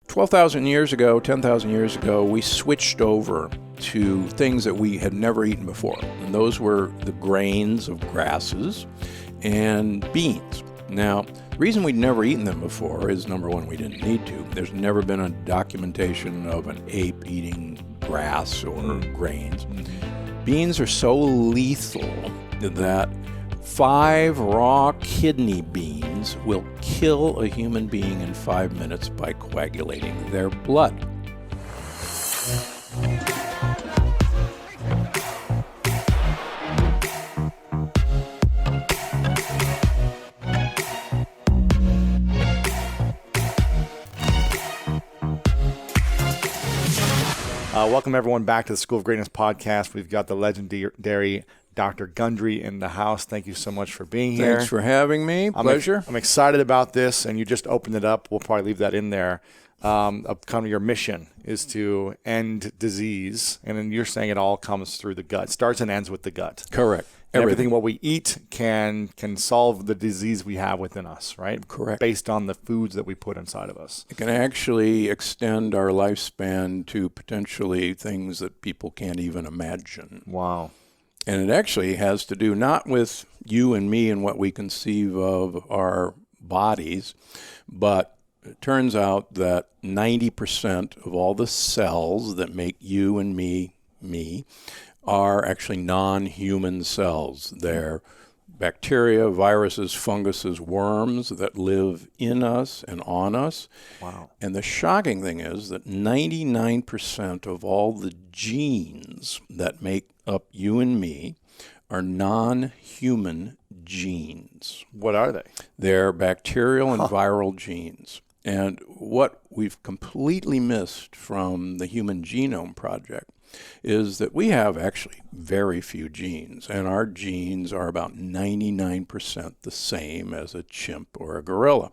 12,000 years ago, 10,000 years ago, we switched over to things that we had never eaten before. And those were the grains of grasses and beans. Now, the reason we'd never eaten them before is, number one, we didn't need to. There's never been a documentation of an ape eating grass or grains. Beans are so lethal that 5 raw kidney beans will kill a human being in 5 minutes by coagulating their blood. Welcome, everyone, back to the School of Greatness podcast. We've got the legendary Dr. Gundry in the house. Thank you so much for being here. Thanks for having me. Pleasure. I'm excited about this, and you just opened it up. We'll probably leave that in there. Kind of your mission is to end disease, and then you're saying it all comes through the gut. Starts and ends with the gut. Correct. Everything what we eat can solve the disease we have within us, right? Correct. Based on the foods that we put inside of us. It can actually extend our lifespan to potentially things that people can't even imagine. Wow. And it actually has to do not with you and me and what we conceive of our bodies, but it turns out that 90% of all the cells that make you and me, are actually non-human cells. They're bacteria, viruses, funguses, worms that live in us and on us. Wow. And the shocking thing is that 99% of all the genes that make up you and me are non-human genes. What are they? They're bacterial and viral genes. And what we've completely missed from the Human Genome Project is that we have actually very few genes, and our genes are about 99% the same as a chimp or a gorilla.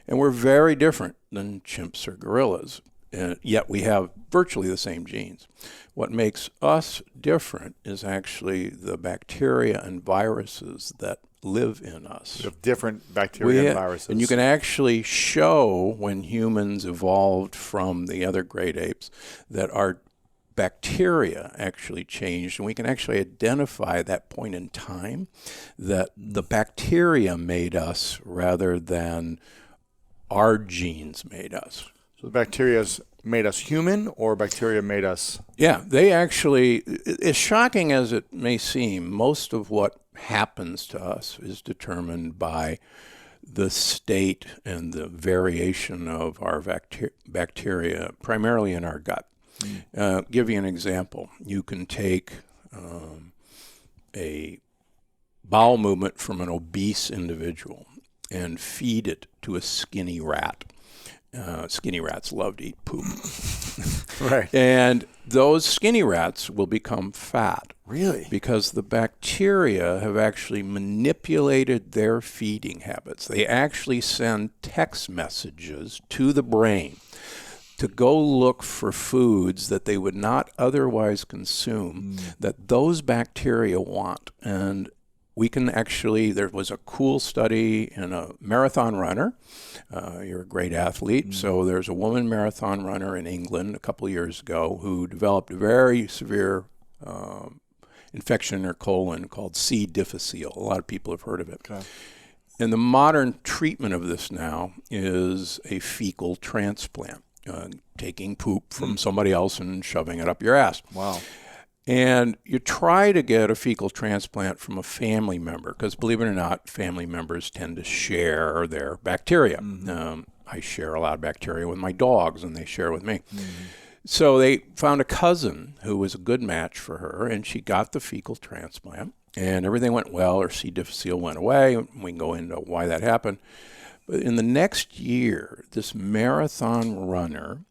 And we're very different than chimps or gorillas, and yet we have virtually the same genes. What makes us different is actually the bacteria and viruses that live in us. We have different bacteria and viruses. And you can actually show when humans evolved from the other great apes that our bacteria actually changed, and we can actually identify that point in time that the bacteria made us rather than our genes made us. So the bacteria's made us human, or bacteria made us? Yeah, they actually, as shocking as it may seem, most of what happens to us is determined by the state and the variation of our bacteria, primarily in our gut. Give you an example. You can take a bowel movement from an obese individual and feed it to a skinny rat. Skinny rats love to eat poop. Right. And those skinny rats will become fat. Really? Because the bacteria have actually manipulated their feeding habits. They actually send text messages to the brain to go look for foods that they would not otherwise consume that those bacteria want. And we can actually, there was a cool study in a marathon runner. You're a great athlete. So there's a woman marathon runner in England a couple of years ago who developed a very severe infection in her colon called C. difficile. A lot of people have heard of it. Okay. And the modern treatment of this now is a fecal transplant. Taking poop from somebody else and shoving it up your ass. Wow. And you try to get a fecal transplant from a family member, because believe it or not, family members tend to share their bacteria. I share a lot of bacteria with my dogs, and they share with me. So they found a cousin who was a good match for her, and she got the fecal transplant, and everything went well. Her C. difficile went away. We can go into why that happened. But in the next year, this marathon runner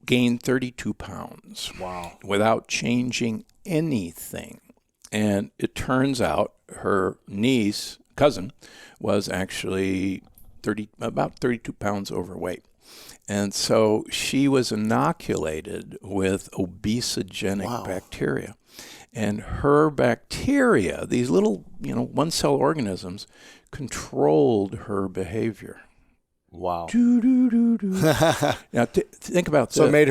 gained 32 pounds. Wow. Without changing anything. And it turns out her cousin, was actually about 32 pounds overweight. And so she was inoculated with obesogenic bacteria. And her bacteria, these little, one-cell organisms, controlled her behavior. Wow. Now, think about this. So it made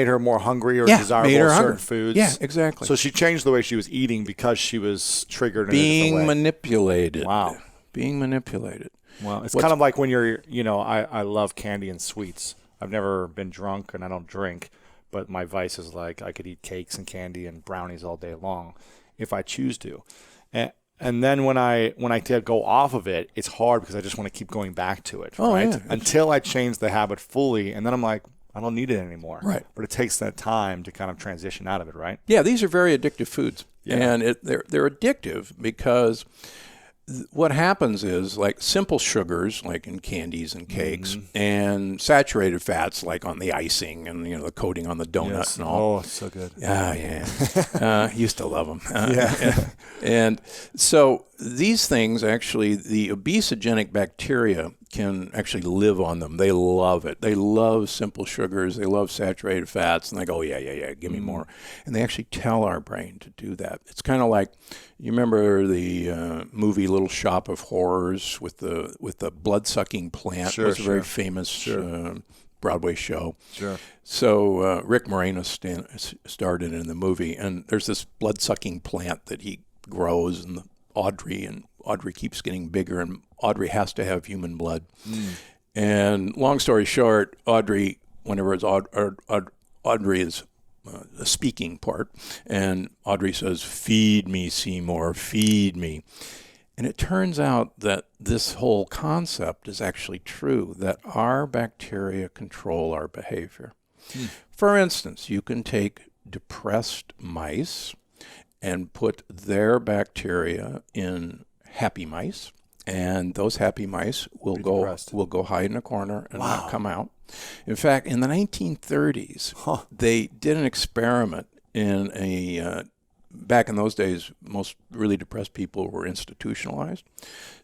her more hungry or desirable made her of certain hungry. foods. Yeah, exactly. So she changed the way she was eating because she was triggered in a Being different way. manipulated. Wow. Being manipulated. Well, it's kind of like when you're, I love candy and sweets. I've never been drunk and I don't drink, but my vice is like I could eat cakes and candy and brownies all day long if I choose to. And then when I go off of it, it's hard because I just want to keep going back to it, right? Yeah. Until I change the habit fully, and then I'm like, I don't need it anymore. Right. But it takes that time to kind of transition out of it, right? Yeah, these are very addictive foods. Yeah. And they're addictive because what happens is, like, simple sugars, like in candies and cakes, and saturated fats, like on the icing and the coating on the donut and all. Oh, it's so good. Yeah. Used to love them. And so these things, actually, the obesogenic bacteria can actually live on them. They love it. They love simple sugars. They love saturated fats. And they go, yeah, give me more. And they actually tell our brain to do that. It's kind of like, you remember the movie Little Shop of Horrors with the blood-sucking plant? Sure, It was a very famous Broadway show. Sure. So Rick Moranis starred in the movie, and there's this blood-sucking plant that he grows, and Audrey keeps getting bigger, and Audrey has to have human blood. And long story short, Audrey, whenever it's Audrey is the speaking part, and Audrey says, "Feed me, Seymour, feed me." And it turns out that this whole concept is actually true, that our bacteria control our behavior. For instance, you can take depressed mice and put their bacteria in happy mice, and those happy mice will go hide in a corner and not come out. In fact, in the 1930s, they did an experiment in back in those days, most really depressed people were institutionalized.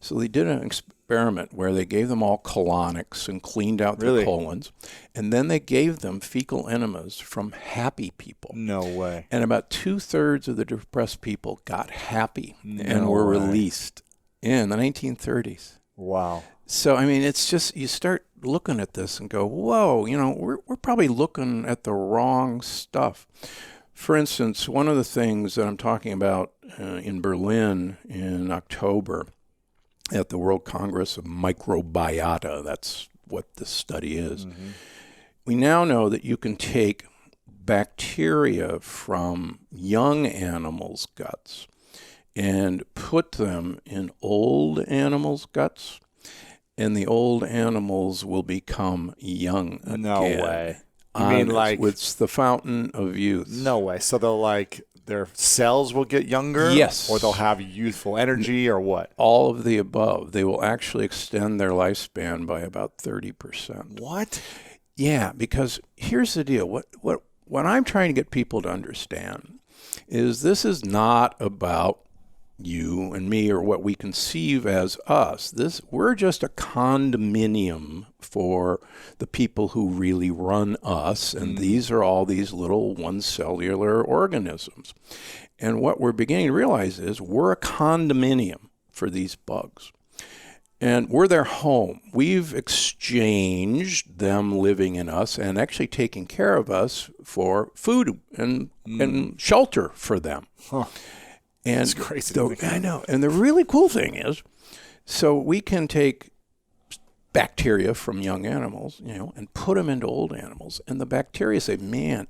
So they did an experiment where they gave them all colonics and cleaned out their colons, and then they gave them fecal enemas from happy people. No way. And about 2/3 of the depressed people got happy and were released in the 1930s. Wow. So, I mean, it's just, you start looking at this and go, whoa, we're probably looking at the wrong stuff. For instance, one of the things that I'm talking about in Berlin in October at the World Congress of Microbiota, that's what this study is. We now know that you can take bacteria from young animals' guts and put them in old animals' guts, and the old animals will become young again. No way. You mean like it's the fountain of youth? No way. So they'll their cells will get younger? Yes. Or they'll have youthful energy or what? All of the above. They will actually extend their lifespan by about 30%. What? Yeah, because here's the deal. What I'm trying to get people to understand is this is not about you and me or what we conceive as us. We're just a condominium for the people who really run us, and these are all these little one-cellular organisms. And what we're beginning to realize is we're a condominium for these bugs. And we're their home. We've exchanged them living in us and actually taking care of us for food and shelter for them. And it's crazy. I know. And the really cool thing is, so we can take bacteria from young animals, and put them into old animals. And the bacteria say, man,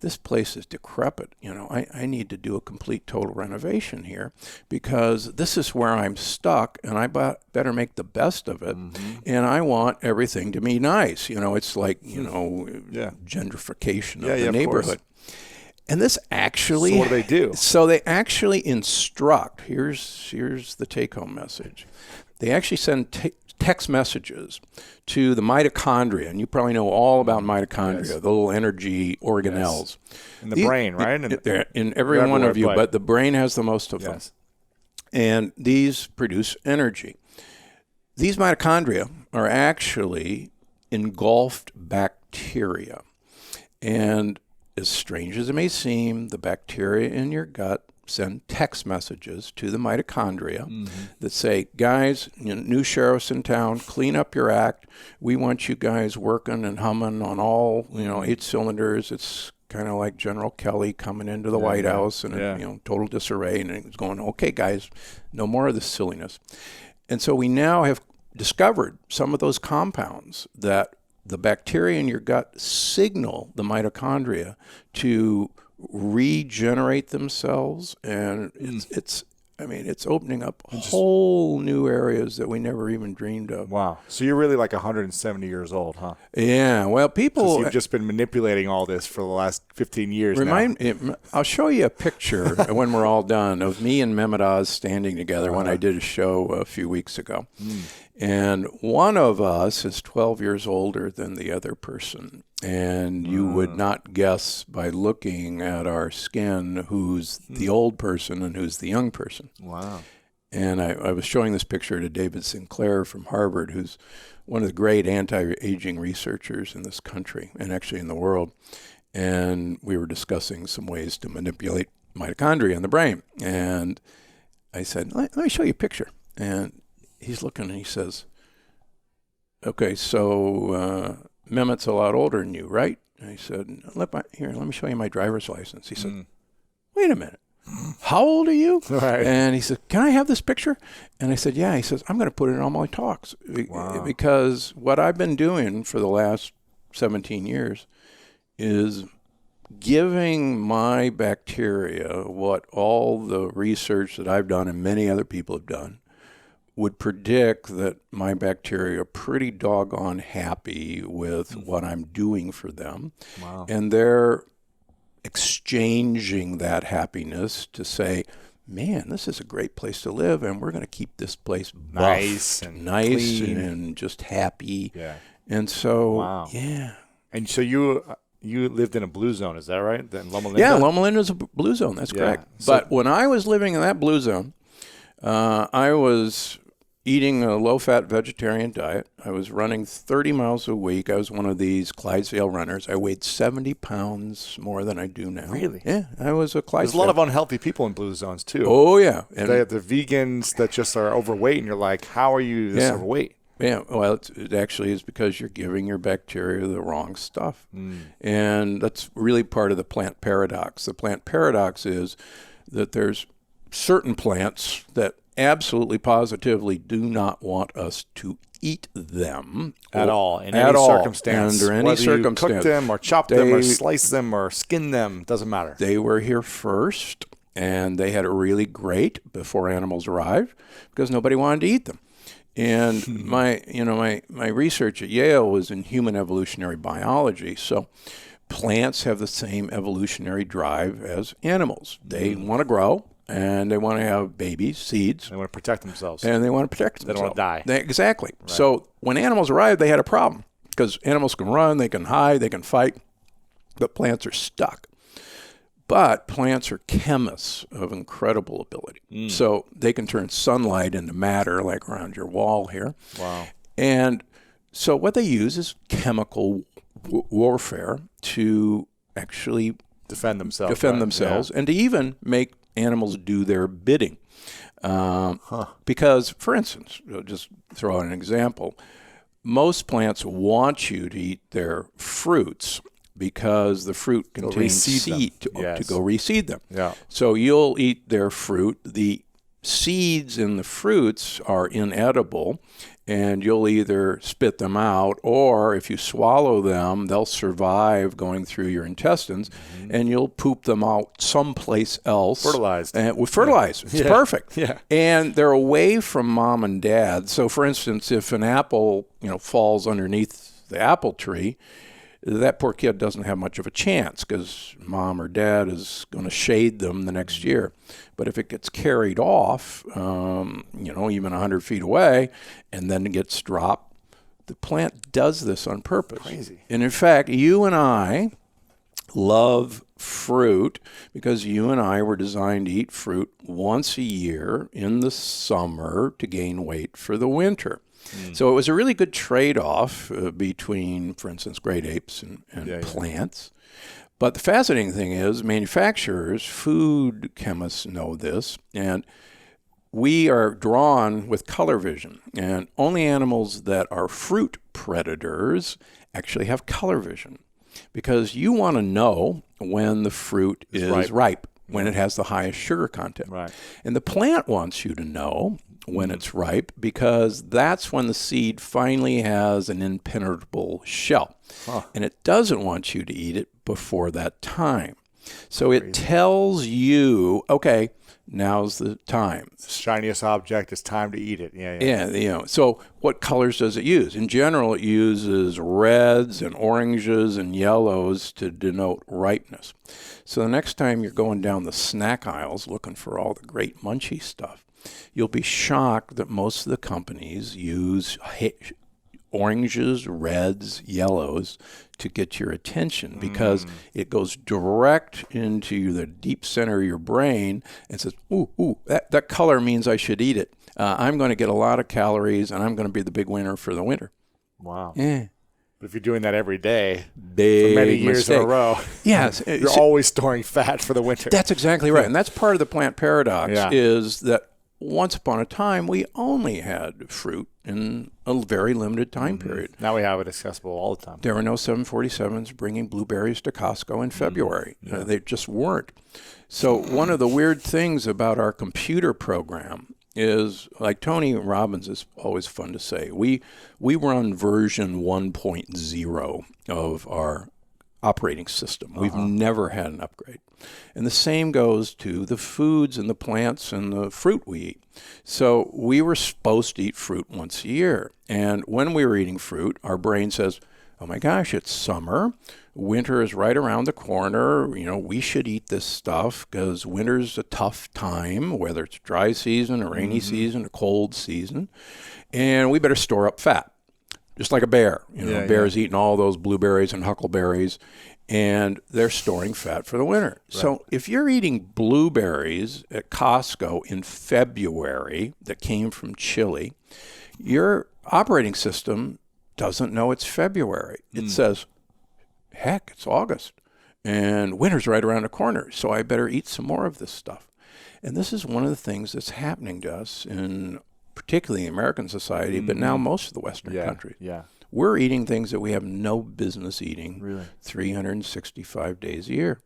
this place is decrepit. I need to do a complete total renovation here because this is where I'm stuck and I better make the best of it. And I want everything to be nice. It's like, gentrification of the neighborhood. And this actually... So what do they do? So they actually instruct. Here's the take-home message. They actually send text messages to the mitochondria, and you probably know all about mitochondria, the little energy organelles. In the brain, right? They're in every one of you, but the brain has the most of them. And these produce energy. These mitochondria are actually engulfed bacteria. And as strange as it may seem, the bacteria in your gut send text messages to the mitochondria that say, guys, new sheriff's in town, clean up your act. We want you guys working and humming on all, 8 cylinders. It's kind of like General Kelly coming into the White House and total disarray. And it was going, okay, guys, no more of this silliness. And so we now have discovered some of those compounds that the bacteria in your gut signal the mitochondria to regenerate themselves, and it's opening up whole new areas that we never even dreamed of. Wow. So you're really like 170 years old, huh? Yeah. Well, people... You've just been manipulating all this for the last 15 years now. I'll show you a picture when we're all done of me and Mehmet Oz standing together when I did a show a few weeks ago. And one of us is 12 years older than the other person. And you would not guess by looking at our skin who's the old person and who's the young person. Wow. And I was showing this picture to David Sinclair from Harvard, who's one of the great anti-aging researchers in this country and actually in the world. And we were discussing some ways to manipulate mitochondria in the brain. And I said, let me show you a picture. And he's looking and he says, okay, so Mehmet's a lot older than you, right? And I said, let me show you my driver's license. He said, wait a minute. How old are you? Right. And he said, can I have this picture? And I said, yeah. He says, I'm going to put it in all my talks. Wow. Because what I've been doing for the last 17 years is giving my bacteria what all the research that I've done and many other people have done would predict that my bacteria are pretty doggone happy with what I'm doing for them. Wow. And they're exchanging that happiness to say, man, this is a great place to live, and we're going to keep this place nice and clean and just happy. Yeah. And so, wow. Yeah. And so you lived in a blue zone, is that right? In Loma Linda? Yeah, Loma Linda is a blue zone. That's correct. So, but when I was living in that blue zone, I was eating a low-fat vegetarian diet. I was running 30 miles a week. I was one of these Clydesdale runners. I weighed 70 pounds more than I do now. Really? Yeah, I was a Clydesdale. There's a lot of unhealthy people in blue zones, too. Oh, yeah. And they have the vegans that just are overweight, and you're like, how are you this overweight? Yeah, well, it actually is because you're giving your bacteria the wrong stuff. And that's really part of the plant paradox. The plant paradox is that there's certain plants that absolutely positively do not want us to eat them at all, in any circumstance. Under any whether circumstance. You cook them or chop them or slice them or skin them, doesn't matter. They were here first, and they had it really great before animals arrived because nobody wanted to eat them. And my research at Yale was in human evolutionary biology, so plants have the same evolutionary drive as animals. They want to grow. And they want to have babies, seeds. They want to protect themselves. And they want to protect themselves. They don't want to die. Exactly. Right. So when animals arrived, they had a problem because animals can run, they can hide, they can fight, but plants are stuck. But plants are chemists of incredible ability. So they can turn sunlight into matter, like around your wall here. Wow. And so what they use is chemical warfare to actually defend themselves. And to even make animals do their bidding. Because, for instance, I'll just throw out an example. Most plants want you to eat their fruits because the fruit contains seed to go reseed them. Yeah. So you'll eat their fruit. The seeds in the fruits are inedible, and you'll either spit them out, or if you swallow them, they'll survive going through your intestines, and you'll poop them out someplace else. Fertilized. It's perfect. Yeah. And they're away from mom and dad. So, for instance, if an apple, falls underneath the apple tree, that poor kid doesn't have much of a chance because mom or dad is going to shade them the next year. But if it gets carried off, even 100 feet away, and then it gets dropped, the plant does this on purpose. Crazy. And in fact, you and I love fruit because you and I were designed to eat fruit once a year in the summer to gain weight for the winter. So it was a really good trade-off between, for instance, great apes and plants. But the fascinating thing is manufacturers, food chemists know this, and we are drawn with color vision. And only animals that are fruit predators actually have color vision, because you want to know when the fruit is ripe, when it has the highest sugar content. Right. And the plant wants you to know when it's ripe, because that's when the seed finally has an impenetrable shell. And it doesn't want you to eat it before that time. So it tells you, okay, now's the time. Shiniest object, it's time to eat it. Yeah. So what colors does it use? In general, it uses reds and oranges and yellows to denote ripeness. So the next time you're going down the snack aisles looking for all the great munchy stuff, you'll be shocked that most of the companies use oranges, reds, yellows to get your attention, because it goes direct into the deep center of your brain and says, that color means I should eat it. I'm going to get a lot of calories, and I'm going to be the big winner for the winter. Wow. Yeah. But if you're doing that every day Big for many years in a row, yes, you're always storing fat for the winter. That's exactly right. And that's part of the plant paradox, is that once upon a time, we only had fruit in a very limited time period. Now we have it accessible all the time. There were no 747s bringing blueberries to Costco in February. They just weren't. So one of the weird things about our computer program is, like Tony Robbins is always fun to say, we run version 1.0 of our operating system. We've never had an upgrade. And the same goes to the foods and the plants and the fruit we eat. So we were supposed to eat fruit once a year. And when we were eating fruit, our brain says, oh my gosh, it's summer. Winter is right around the corner. We should eat this stuff because winter's a tough time, whether it's dry season, a rainy season, a cold season. And we better store up fat, just like a bear. A bear's eating all those blueberries and huckleberries, and they're storing fat for the winter. Right. So if you're eating blueberries at Costco in February that came from Chile, your operating system doesn't know it's February. It says, heck, it's August, and winter's right around the corner, so I better eat some more of this stuff. And this is one of the things that's happening to us in particularly American society, but now most of the Western countries. Yeah. We're eating things that we have no business eating 365 days a year.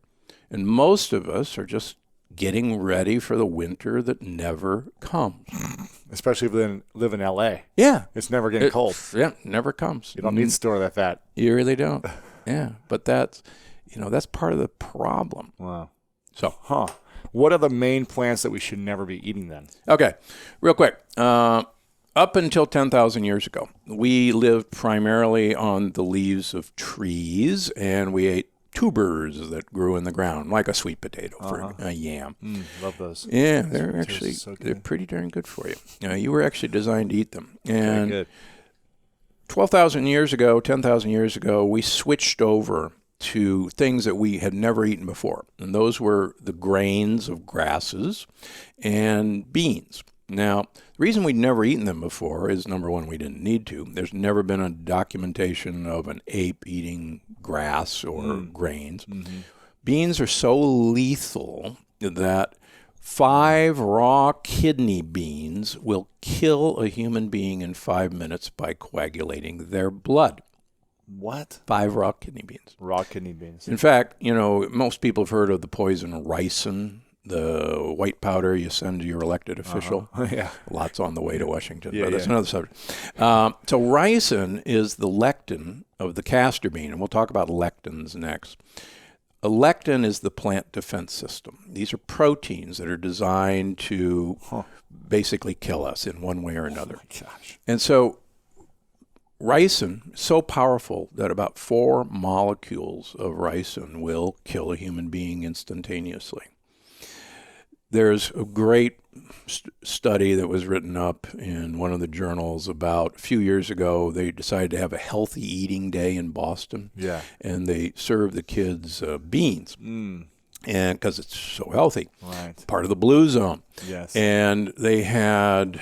And most of us are just getting ready for the winter that never comes. Especially if you live in L.A. Yeah. It's never getting cold. Yeah, never comes. You don't need to store that fat. You really don't. Yeah, but that's part of the problem. Wow. So, what are the main plants that we should never be eating then? Okay, real quick. Up until 10,000 years ago, we lived primarily on the leaves of trees, and we ate tubers that grew in the ground, like a sweet potato for a yam. Love those. Yeah, they're pretty darn good for you. You were actually designed to eat them. And very good. 12,000 years ago, 10,000 years ago, we switched over to things that we had never eaten before. And those were the grains of grasses and beans. Now, the reason we'd never eaten them before is, number one, we didn't need to. There's never been a documentation of an ape eating grass or grains. Beans are so lethal that 5 raw kidney beans will kill a human being in 5 minutes by coagulating their blood. What? 5 raw kidney beans. Raw kidney beans. In fact, most people have heard of the poison ricin, the white powder you send to your elected official. Yeah. Lots on the way to Washington, but that's another subject. So ricin is the lectin of the castor bean, and we'll talk about lectins next. A lectin is the plant defense system. These are proteins that are designed to basically kill us in one way or another. Oh my gosh. And so ricin is so powerful that about 4 molecules of ricin will kill a human being instantaneously. There's a great study that was written up in one of the journals about a few years ago. They decided to have a healthy eating day in Boston. Yeah. And they served the kids beans. And because it's so healthy. Right. Part of the blue zone. Yes. And they had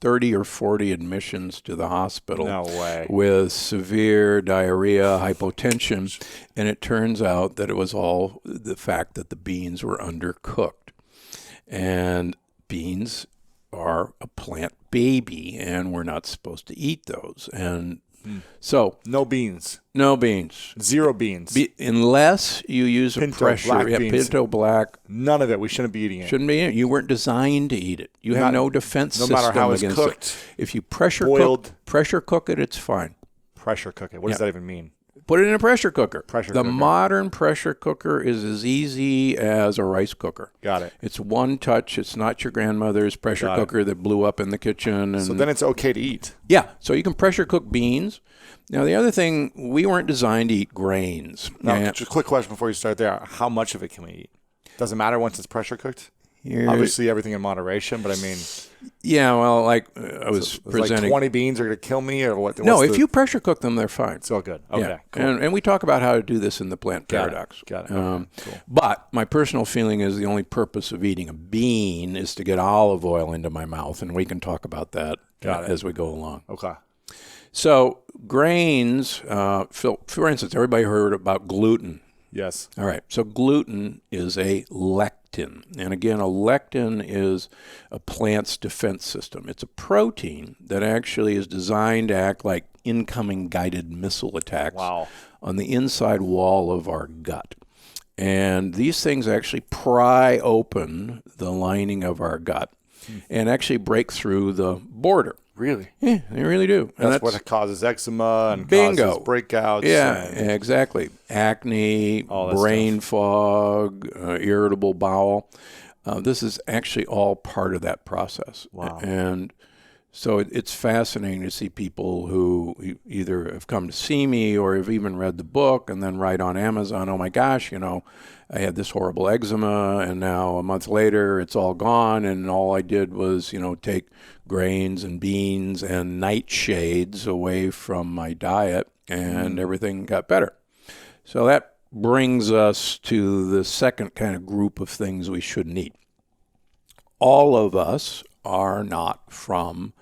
30 or 40 admissions to the hospital No way. with severe diarrhea, hypotension, and it turns out that it was all the fact that the beans were undercooked. And beans are a plant baby, and we're not supposed to eat those. And so no beans. No beans. Zero beans. Unless you use Pinto, a pressure. black beans. Pinto black. None of it. We shouldn't be eating it. Shouldn't be. You weren't designed to eat it. You have no defense system matter how it's against cooked, it. If you pressure cook it, it's fine. Pressure cook it. What does that even mean? Put it in a pressure cooker. The modern pressure cooker is as easy as a rice cooker. Got it. It's one touch. It's not your grandmother's pressure cooker that blew up in the kitchen. And so then it's okay to eat. Yeah. So you can pressure cook beans. Now, the other thing, we weren't designed to eat grains. Now, just a quick question before you start there. How much of it can we eat? Does it matter once it's pressure cooked? Obviously, everything in moderation, but I mean... Yeah, well, like I was presenting... Like 20 beans are going to kill me, or what? No, if you pressure cook them, they're fine. It's all good. Okay, yeah. cool. And we talk about how to do this in the plant paradox. Got it. Cool. But my personal feeling is the only purpose of eating a bean is to get olive oil into my mouth, and we can talk about that as we go along. Okay. So grains, for instance, everybody heard about gluten. Yes. All right. So gluten is a lectin. And again, a lectin is a plant's defense system. It's a protein that actually is designed to act like incoming guided missile attacks on the inside wall of our gut. And these things actually pry open the lining of our gut and actually break through the border. Really? Yeah, they really do. And that's what causes eczema and bingo. causes breakouts. Yeah, exactly. Acne, brain fog, irritable bowel. This is actually all part of that process. Wow. And so it's fascinating to see people who either have come to see me or have even read the book and then write on Amazon, oh my gosh, I had this horrible eczema and now a month later it's all gone and all I did was, take grains and beans and nightshades away from my diet and everything got better. So that brings us to the second kind of group of things we shouldn't eat. All of us are not from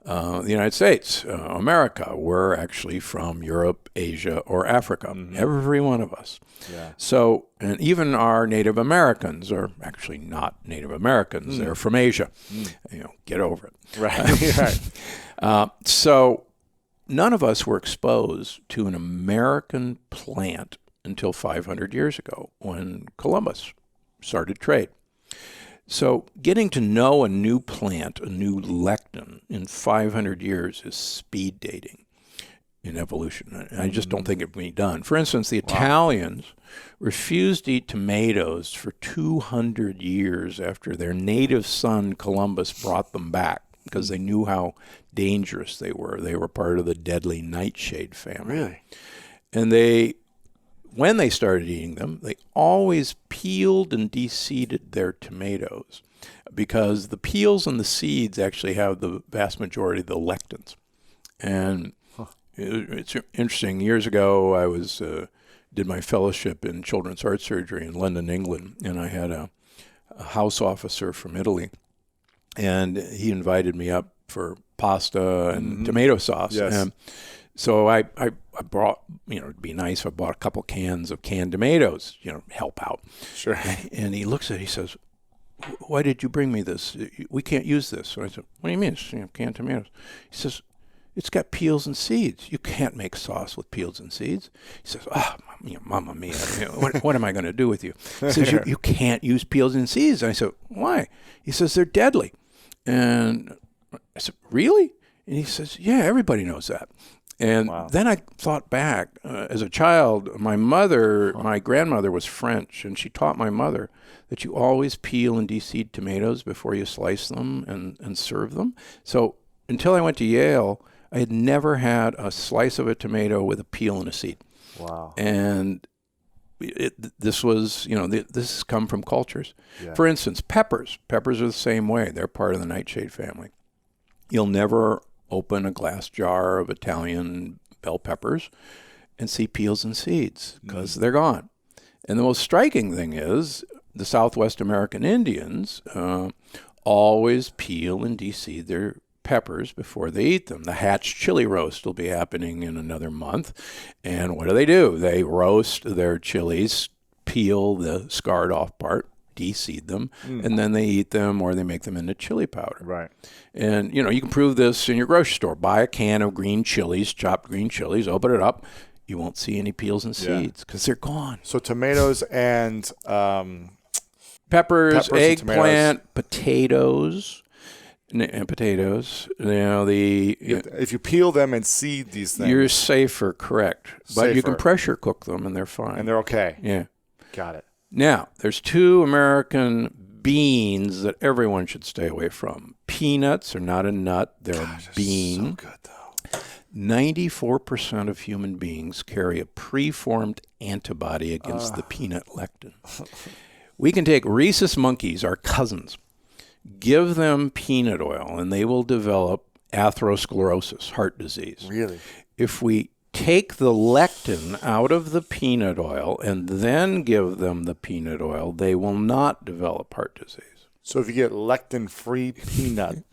the United States, America. We're actually from Europe, Asia, or Africa. Every one of us. Yeah. So, and even our Native Americans are actually not Native Americans. They're from Asia. Get over it. Right. So none of us were exposed to an American plant until 500 years ago when Columbus started trade. So getting to know a new plant, a new lectin, in 500 years is speed dating in evolution. I just don't think it can be done. For instance, the Italians refused to eat tomatoes for 200 years after their native son Columbus brought them back because they knew how dangerous they were. They were part of the deadly nightshade family. Really? And when they started eating them, they always peeled and de-seeded their tomatoes because the peels and the seeds actually have the vast majority of the lectins. And it's interesting. Years ago, I did my fellowship in children's heart surgery in London, England, and I had a house officer from Italy, and he invited me up for pasta and tomato sauce. Yes. And so I brought, it'd be nice if I bought a couple cans of canned tomatoes, help out. Sure. And he looks at it, he says, why did you bring me this? We can't use this. So I said, what do you mean? It's canned tomatoes. He says, it's got peels and seeds. You can't make sauce with peels and seeds. He says, Mamma mia, what am I going to do with you? He says, you can't use peels and seeds. And I said, why? He says, they're deadly. And I said, really? And he says, yeah, everybody knows that. And then I thought back, as a child, my grandmother was French, and she taught my mother that you always peel and de-seed tomatoes before you slice them and serve them. So until I went to Yale, I had never had a slice of a tomato with a peel and a seed. Wow. And this was, this has come from cultures. Yeah. For instance, peppers. Peppers are the same way. They're part of the nightshade family. You'll never open a glass jar of Italian bell peppers and see peels and seeds because they're gone. And the most striking thing is the Southwest American Indians always peel and de-seed their peppers before they eat them. The hatch chili roast will be happening in another month. And what do? They roast their chilies, peel the scarred off part, de-seed them, and then they eat them or they make them into chili powder. Right. And, you can prove this in your grocery store. Buy a can of green chilies, chopped green chilies, open it up. You won't see any peels and seeds because they're gone. So tomatoes and peppers, eggplant, potatoes. And potatoes, if you peel them and seed these things, you're safer, correct. But you can pressure cook them and they're fine. And they're okay. Yeah. Got it. Now, there's 2 American beans that everyone should stay away from. Peanuts are not a nut, they're a bean. So good, though. 94% of human beings carry a preformed antibody against the peanut lectin. We can take rhesus monkeys, our cousins, give them peanut oil, and they will develop atherosclerosis, heart disease. Really? If we take the lectin out of the peanut oil and then give them the peanut oil, they will not develop heart disease. So if you get lectin-free peanut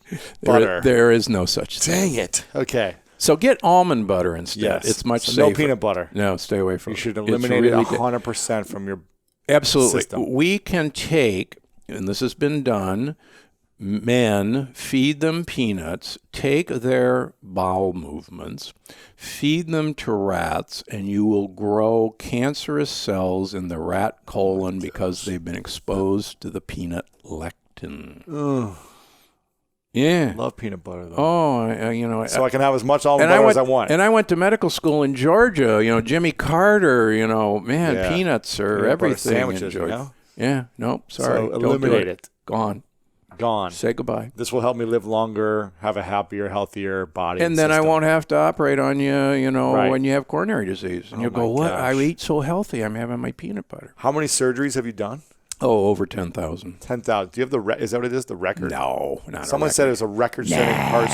butter. There is no such thing. Dang it. Okay. So get almond butter instead. Yes. It's much so safer. No peanut butter. No, stay away from it. You should eliminate it 100% from your Absolutely. system. We can take, and this has been done, men, feed them peanuts, take their bowel movements, feed them to rats, and you will grow cancerous cells in the rat colon because they've been exposed to the peanut lectin. Ugh. Yeah. Love peanut butter, though. Oh, so I can have as much almond butter as I want. And I went to medical school in Georgia. Jimmy Carter, peanuts are peanut everything sandwiches, in Georgia. Yeah, nope, sorry. So eliminate it. Gone. Say goodbye. This will help me live longer, have a happier, healthier body. And then system. I won't have to operate on you, Right. when you have coronary disease. And you'll go, what? gosh. I eat so healthy. I'm having my peanut butter. How many surgeries have you done? Oh, over 10,000. 10,000. Do you have is that what it is, the record? No, not Someone said it was a record-setting heart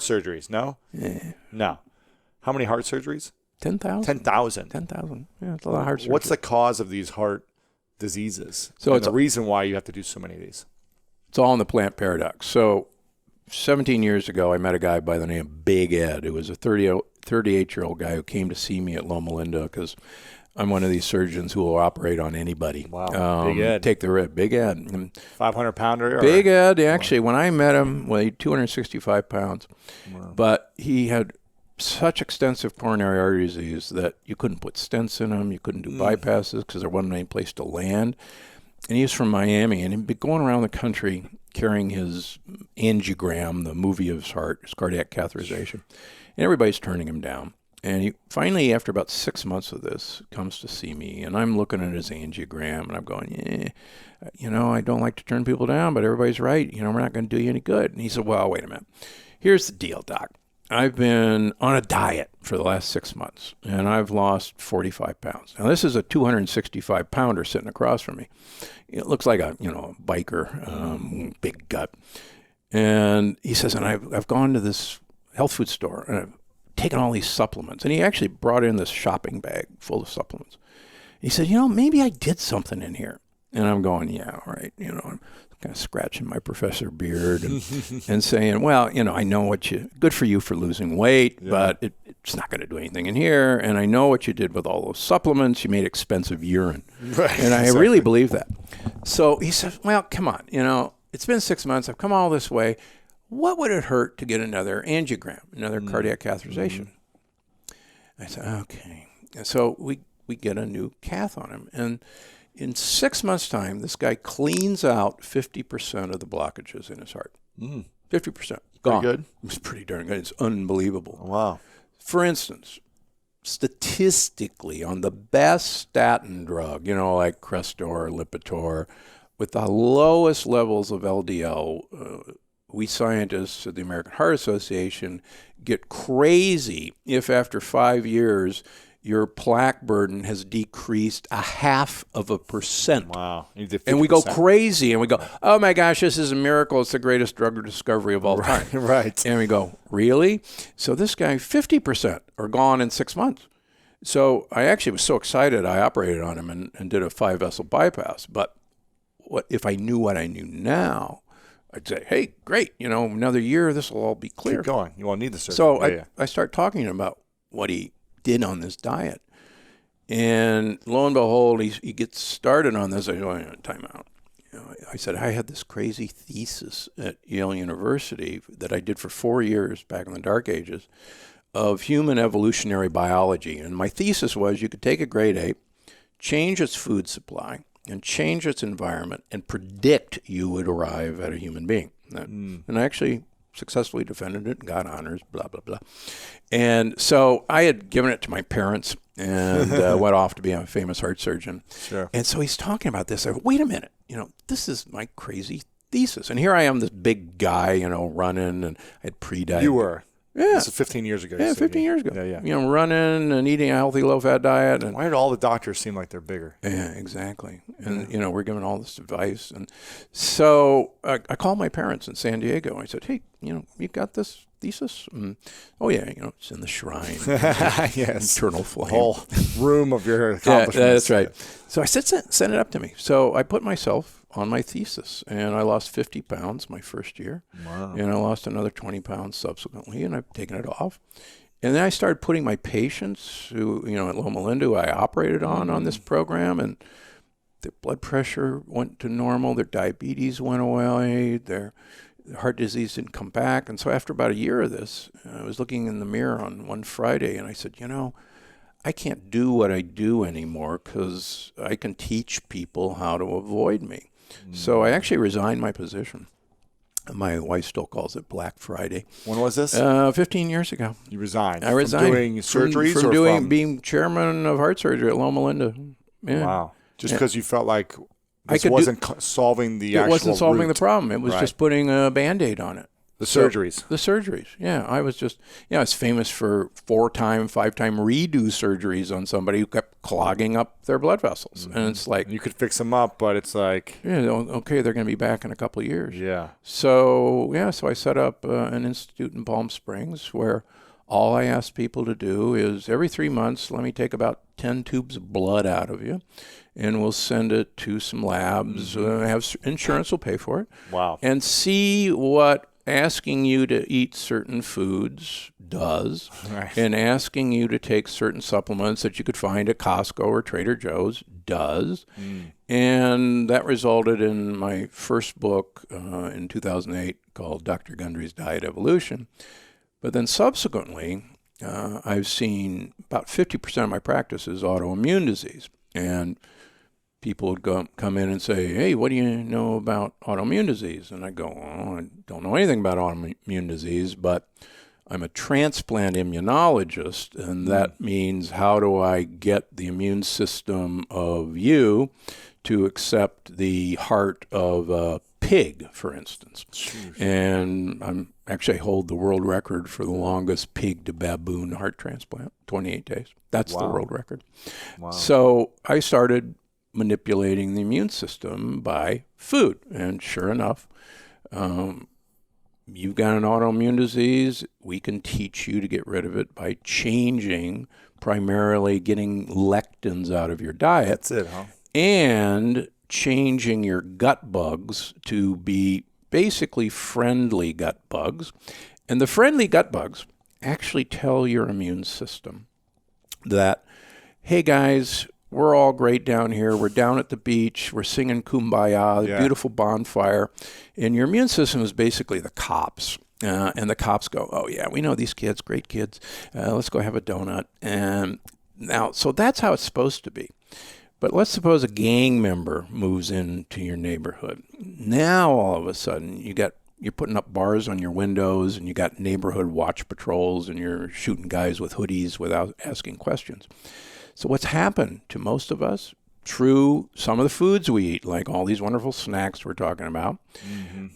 surgeries. No? Yeah. No. How many heart surgeries? 10,000. 10,000. 10,000. Yeah, it's a lot of heart surgery. What's the cause of these heart diseases? So and it's the reason why you have to do so many of these? It's all in the plant paradox. So 17 years ago, I met a guy by the name of Big Ed, who was a 38-year-old guy who came to see me at Loma Linda because I'm one of these surgeons who will operate on anybody. Wow, Big Ed. Take the rip. Big Ed. 500-pounder? Big Ed, actually, when I met him, weighed 265 pounds. Wow. But he had such extensive coronary artery disease that you couldn't put stents in him. You couldn't do bypasses because there wasn't any place to land. And he was from Miami, and he'd been going around the country carrying his angiogram, the movie of his heart, his cardiac catheterization. And everybody's turning him down. And he finally, after about 6 months of this, comes to see me. And I'm looking at his angiogram, and I'm going, I don't like to turn people down, but everybody's right. We're not going to do you any good. And he said, well, wait a minute. Here's the deal, Doc. I've been on a diet for the last 6 months, and I've lost 45 pounds. Now, this is a 265-pounder sitting across from me. It looks like a biker, big gut. And he says, and I've gone to this health food store, and I've taken all these supplements. And he actually brought in this shopping bag full of supplements. He said, maybe I did something in here. And I'm going, yeah, all right. I'm kind of scratching my professor beard and saying, well, I know good for you for losing weight, but it's not going to do anything in here. And I know what you did with all those supplements. You made expensive urine. Right, and I really believe that. So he said, well, come on. It's been 6 months. I've come all this way. What would it hurt to get another angiogram, another cardiac catheterization? I said, okay. And so we get a new cath on him. And in 6 months' time, this guy cleans out 50% of the blockages in his heart. 50%. Gone. Pretty good. It's pretty darn good. It's unbelievable. Wow. For instance, statistically, on the best statin drug, like Crestor or Lipitor, with the lowest levels of LDL, we scientists at the American Heart Association get crazy if after 5 years your plaque burden has decreased 0.5%. Wow. And we go crazy and we go, oh my gosh, this is a miracle. It's the greatest drug discovery of all time. Right. And we go, really? So this guy, 50% are gone in 6 months. So I actually was so excited I operated on him and did a 5-vessel bypass. But what if I knew what I knew now, I'd say, hey, great, another year, this will all be clear. Keep going. You won't need the surgery. So I start talking to him about what he did on this diet. And lo and behold, he gets started on this. I go, time out. I said, I had this crazy thesis at Yale University that I did for 4 years back in the dark ages of human evolutionary biology. And my thesis was you could take a great ape, change its food supply, and change its environment and predict you would arrive at a human being. And I actually successfully defended it and got honors, blah, blah, blah. And so I had given it to my parents and went off to be a famous heart surgeon. Sure. And so he's talking about this. I go, wait a minute, this is my crazy thesis. And here I am, this big guy, running, and I had pre-diabetes. You were. Yeah. This is 15 years ago. Yeah, 15 years ago. Yeah. Running and eating a healthy, low-fat diet. And why did all the doctors seem like they're bigger? Yeah, exactly. And, we're given all this advice. And so I called my parents in San Diego. I said, hey, you got this thesis? Oh, yeah, it's in the shrine. Yes. Eternal flame. The whole room of your accomplishments. Yeah, that's right. So I said, send it up to me. So I put myself on my thesis, and I lost 50 pounds my first year. Wow. And I lost another 20 pounds subsequently, and I've taken it off. And then I started putting my patients who, at Loma Linda, who I operated on this program, and their blood pressure went to normal, their diabetes went away, their heart disease didn't come back. And so after about a year of this, I was looking in the mirror on one Friday, and I said, I can't do what I do anymore because I can teach people how to avoid me. So I actually resigned my position. My wife still calls it Black Friday. When was this? 15 years ago. You resigned? I resigned. From doing surgeries from being chairman of heart surgery at Loma Linda. Yeah. Wow. Just because you felt like this wasn't solving the actual It wasn't solving root. the problem. It was just putting a Band-Aid on it. The surgeries. The surgeries, yeah. I was just, it's famous for 4-time, 5-time redo surgeries on somebody who kept clogging up their blood vessels. And it's like... You could fix them up, but it's like... Yeah, okay, they're going to be back in a couple of years. Yeah. So I set up an institute in Palm Springs where all I ask people to do is every 3 months, let me take about 10 tubes of blood out of you, and we'll send it to some labs. Insurance will pay for it. Wow. And see what asking you to eat certain foods does, and asking you to take certain supplements that you could find at Costco or Trader Joe's does. And that resulted in my first book in 2008 called Dr. Gundry's Diet Evolution. But then subsequently, I've seen about 50% of my practice is autoimmune disease. And people would come in and say, hey, what do you know about autoimmune disease? And I go, I don't know anything about autoimmune disease, but I'm a transplant immunologist, and that means how do I get the immune system of you to accept the heart of a pig, for instance. Jeez. And I hold the world record for the longest pig to baboon heart transplant, 28 days. That's the world record. Wow. So I started manipulating the immune system by food. And sure enough, you've got an autoimmune disease. We can teach you to get rid of it by changing, primarily getting lectins out of your diet. That's it, huh? And changing your gut bugs to be basically friendly gut bugs. And the friendly gut bugs actually tell your immune system that, hey guys, we're all great down here. We're down at the beach. We're singing Kumbaya, the beautiful bonfire. And your immune system is basically the cops. And the cops go, oh, yeah, we know these kids, great kids. Let's go have a donut. And now, so that's how it's supposed to be. But let's suppose a gang member moves into your neighborhood. Now, all of a sudden, you're putting up bars on your windows, and you got neighborhood watch patrols, and you're shooting guys with hoodies without asking questions. So what's happened to most of us, through some of the foods we eat, like all these wonderful snacks we're talking about,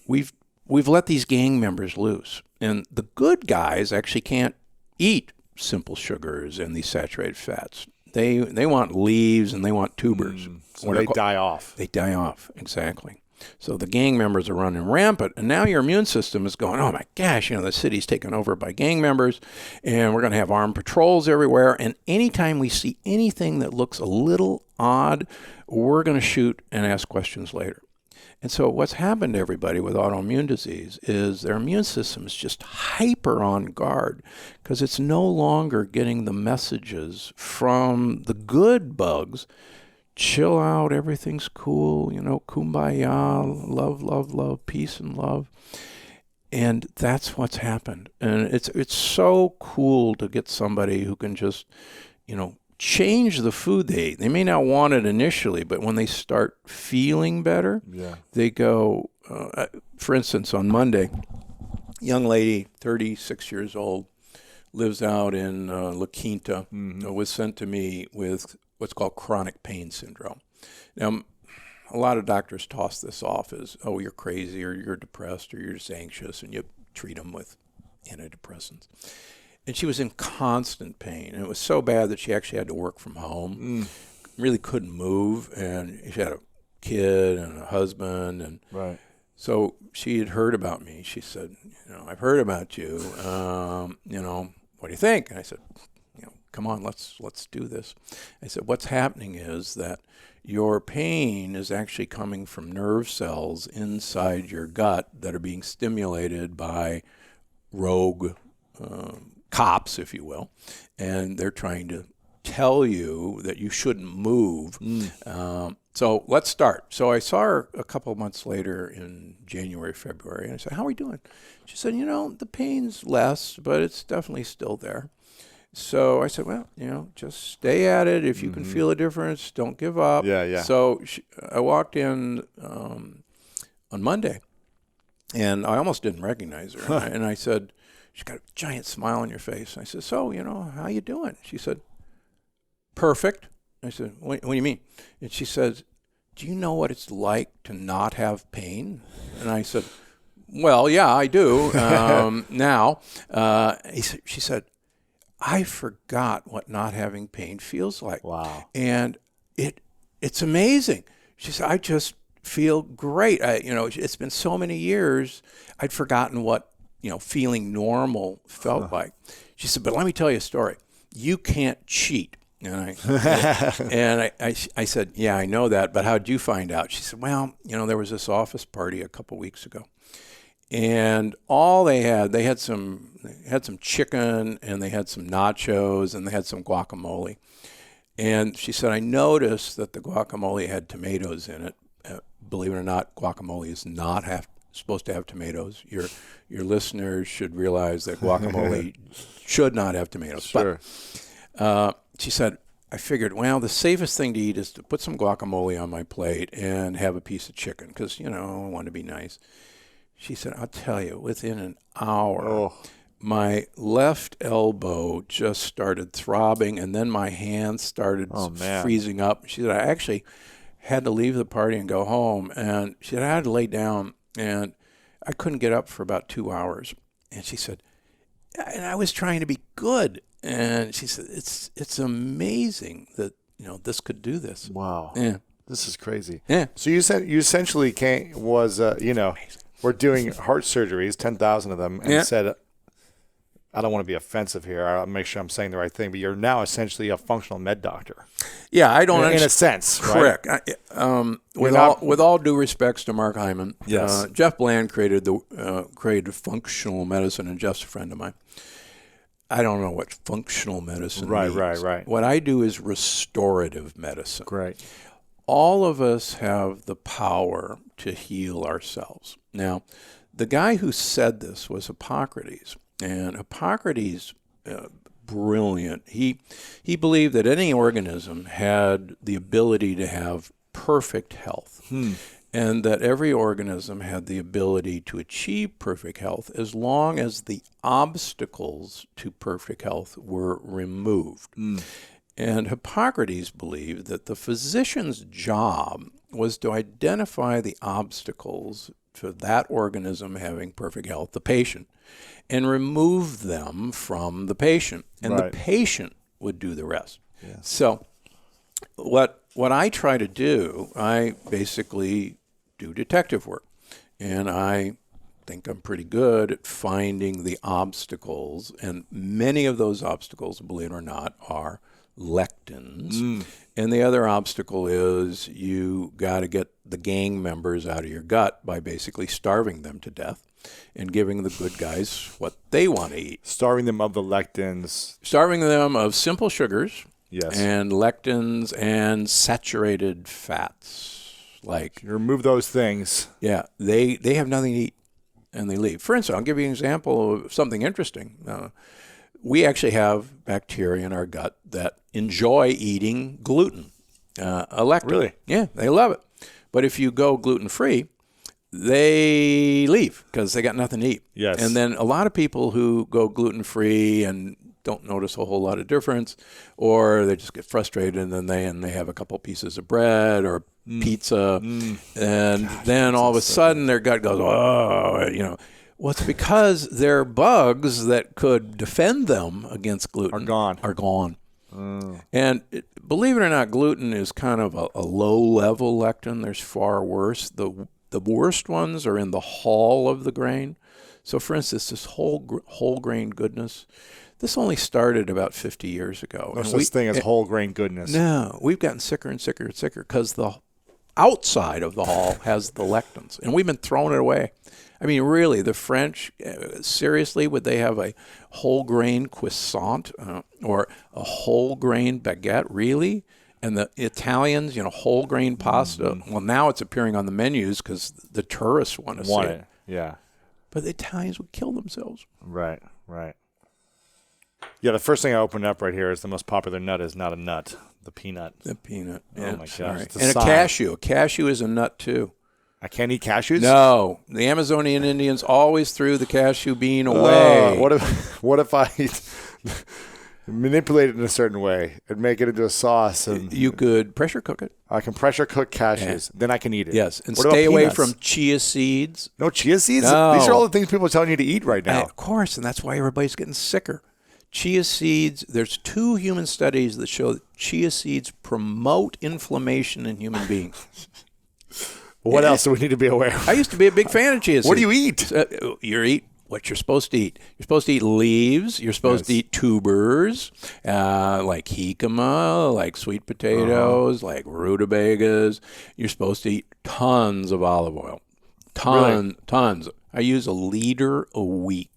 we've let these gang members loose. And the good guys actually can't eat simple sugars and these saturated fats. They want leaves and they want tubers. So they die off. They die off, exactly. So the gang members are running rampant, and now your immune system is going, oh my gosh, the city's taken over by gang members, and we're going to have armed patrols everywhere, and anytime we see anything that looks a little odd, we're going to shoot and ask questions later. And so what's happened to everybody with autoimmune disease is their immune system is just hyper on guard because it's no longer getting the messages from the good bugs. Chill out, everything's cool, kumbaya, love, love, love, peace and love. And that's what's happened. And it's so cool to get somebody who can just, change the food they eat. They may not want it initially, but when they start feeling better, they go, for instance, on Monday, young lady, 36 years old, lives out in La Quinta, was sent to me with what's called chronic pain syndrome. Now, a lot of doctors toss this off as, oh, you're crazy or you're depressed or you're just anxious, and you treat them with antidepressants. And she was in constant pain. And it was so bad that she actually had to work from home, really couldn't move. And she had a kid and a husband. And so she had heard about me. She said, I've heard about you. What do you think? And I said, come on, let's do this. I said, what's happening is that your pain is actually coming from nerve cells inside your gut that are being stimulated by rogue cops, if you will, and they're trying to tell you that you shouldn't move. So let's start. So I saw her a couple of months later in January, February, and I said, how are we doing? She said, the pain's less, but it's definitely still there. So I said, well, just stay at it. If you can feel a difference, don't give up. Yeah. So I walked in on Monday, and I almost didn't recognize her. And I said, she's got a giant smile on your face. And I said, so, how you doing? She said, perfect. I said, what do you mean? And she says, do you know what it's like to not have pain? And I said, well, yeah, I do now. She said, I forgot what not having pain feels like. Wow. And it's amazing. She said, I just feel great. It's been so many years, I'd forgotten what, feeling normal felt like. She said, but let me tell you a story. You can't cheat. And I said, yeah, I know that, but how'd you find out? She said, well, there was this office party a couple weeks ago. And all they had some chicken, and they had some nachos, and they had some guacamole. And she said, I noticed that the guacamole had tomatoes in it. Believe it or not, guacamole is not supposed to have tomatoes. Your listeners should realize that guacamole should not have tomatoes. Sure. But she said, I figured, well, the safest thing to eat is to put some guacamole on my plate and have a piece of chicken because, I want to be nice. She said, I'll tell you, within an hour, my left elbow just started throbbing, and then my hands started freezing up. She said, I actually had to leave the party and go home. And she said, I had to lay down, and I couldn't get up for about 2 hours. And she said, and I was trying to be good. And she said, it's amazing that, this could do this. Wow. Yeah. This is crazy. Yeah. So you essentially we're doing heart surgeries, 10,000 of them, and said, I don't want to be offensive here. I'll make sure I'm saying the right thing, but you're now essentially a functional med doctor. Yeah, I don't in a sense, correct. Right? With all due respects to Mark Hyman, yes. Jeff Bland created functional medicine, and Jeff's a friend of mine. I don't know what functional medicine means. Right. What I do is restorative medicine. Great. All of us have the power to heal ourselves. Now, the guy who said this was Hippocrates, and Hippocrates, brilliant. He believed that any organism had the ability to have perfect health, and that every organism had the ability to achieve perfect health as long as the obstacles to perfect health were removed. And Hippocrates believed that the physician's job was to identify the obstacles to that organism having perfect health, the patient, and remove them from the patient. And the patient would do the rest. Yes. So what I try to do, I basically do detective work. And I think I'm pretty good at finding the obstacles. And many of those obstacles, believe it or not, are lectins. And the other obstacle is you got to get the gang members out of your gut by basically starving them to death and giving the good guys what they want to eat. Starving them of the lectins. Starving them of simple sugars. Yes. And lectins and saturated fats. Like, you remove those things. Yeah, they have nothing to eat, and they leave. For instance, I'll give you an example of something interesting. We actually have bacteria in our gut that enjoy eating gluten, a lectin. Really? Yeah, they love it. But if you go gluten-free, they leave because they got nothing to eat. Yes. And then a lot of people who go gluten-free and don't notice a whole lot of difference, or they just get frustrated and then they have a couple pieces of bread or pizza, and then all of a sudden their gut goes, oh, Well, it's because their bugs that could defend them against gluten are gone. And believe it or not, gluten is kind of a low-level lectin. There's far worse. The worst ones are in the hull of the grain. So, for instance, this whole grain goodness, this only started about 50 years ago. No such thing as whole grain goodness. No, we've gotten sicker and sicker and sicker because the outside of the hull has the lectins, and we've been throwing it away. I mean, really, the French, seriously, would they have a whole grain croissant or a whole grain baguette? Really? And the Italians, whole grain pasta. Well, now it's appearing on the menus because the tourists want to see it. Yeah. But the Italians would kill themselves. Right. Yeah, the first thing I opened up right here is the most popular nut is not a nut, the peanut. The peanut. Oh, my gosh. And a cashew. A cashew is a nut, too. I can't eat cashews? No. The Amazonian Indians always threw the cashew bean away. What if I manipulate it in a certain way and make it into a sauce? And you could pressure cook it. I can pressure cook cashews. Then I can eat it. Yes. And what stay away peanuts? from chia seeds. No chia seeds? No. These are all the things people are telling you to eat right now. Of course. And that's why everybody's getting sicker. Chia seeds, there's 2 human studies that show that chia seeds promote inflammation in human beings. What else do we need to be aware of? I used to be a big fan of chia seeds. What do you eat? You eat what you're supposed to eat. You're supposed to eat leaves. You're supposed to eat tubers, like jicama, like sweet potatoes, like rutabagas. You're supposed to eat tons of olive oil. Tons. I use a liter a week.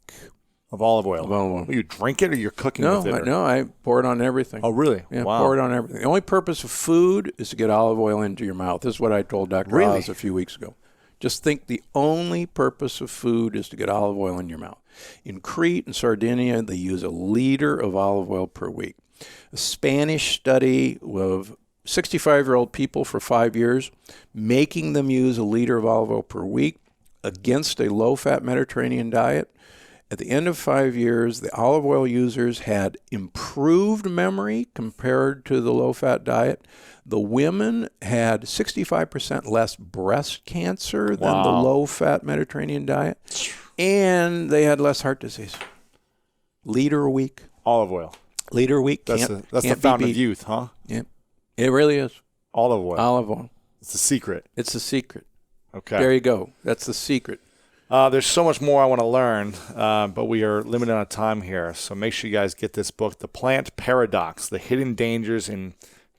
Of olive oil. Well, you drink it or you're cooking with it? No, I pour it on everything. Oh, really? Yeah, wow. Pour it on everything. The only purpose of food is to get olive oil into your mouth. This is what I told Dr. Oz a few weeks ago. Just think the only purpose of food is to get olive oil in your mouth. In Crete and Sardinia, they use a liter of olive oil per week. A Spanish study of 65-year-old people for 5 years, making them use a liter of olive oil per week against a low-fat Mediterranean diet. At the end of 5 years, the olive oil users had improved memory compared to the low-fat diet. The women had 65% less breast cancer than the low-fat Mediterranean diet, and they had less heart disease. Liter a week. Olive oil. Liter a week. That's the fountain of youth, huh? Yeah, it really is. Olive oil. Olive oil. It's the secret. It's the secret. Okay. There you go. That's the secret. There's so much more I want to learn, but we are limited on time here. So make sure you guys get this book, The Plant Paradox, The Hidden Dangers in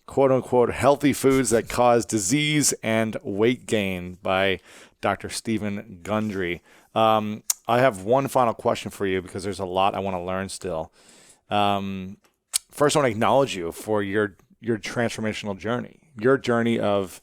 quote-unquote healthy foods that cause disease and weight gain by Dr. Stephen Gundry. I have one final question for you because there's a lot I want to learn still. First, I want to acknowledge you for your transformational journey, your journey of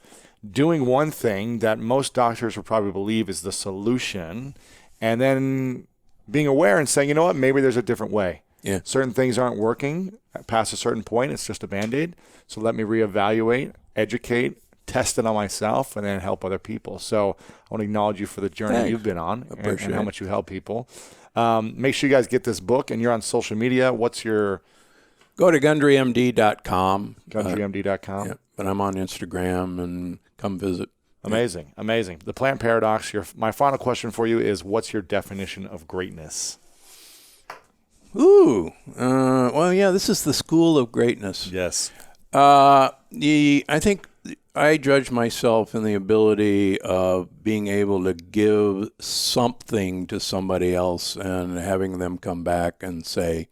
doing one thing that most doctors would probably believe is the solution, and then being aware and saying, you know what, maybe there's a different way. Yeah. Certain things aren't working past a certain point. It's just a Band-Aid. So let me reevaluate, educate, test it on myself, and then help other people. So I want to acknowledge you for the journey you've been on and how much you help people. Make sure you guys get this book, and you're on social media. What's your... Go to GundryMD.com. GundryMD.com. Yeah, but I'm on Instagram, and come visit. Amazing. The Plant Paradox. My final question for you is, what's your definition of greatness? Ooh. Well, yeah, this is the school of greatness. Yes. I think I judge myself in the ability of being able to give something to somebody else and having them come back and say,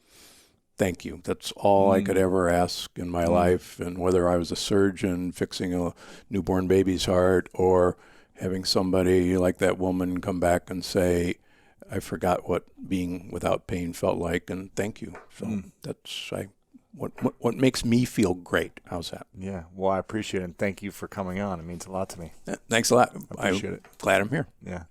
thank you. That's all I could ever ask in my life. And whether I was a surgeon fixing a newborn baby's heart or having somebody like that woman come back and say, I forgot what being without pain felt like, and thank you. So that's what makes me feel great. How's that? Yeah. Well, I appreciate it, and thank you for coming on. It means a lot to me. Thanks a lot. I appreciate it. Glad I'm here. Yeah.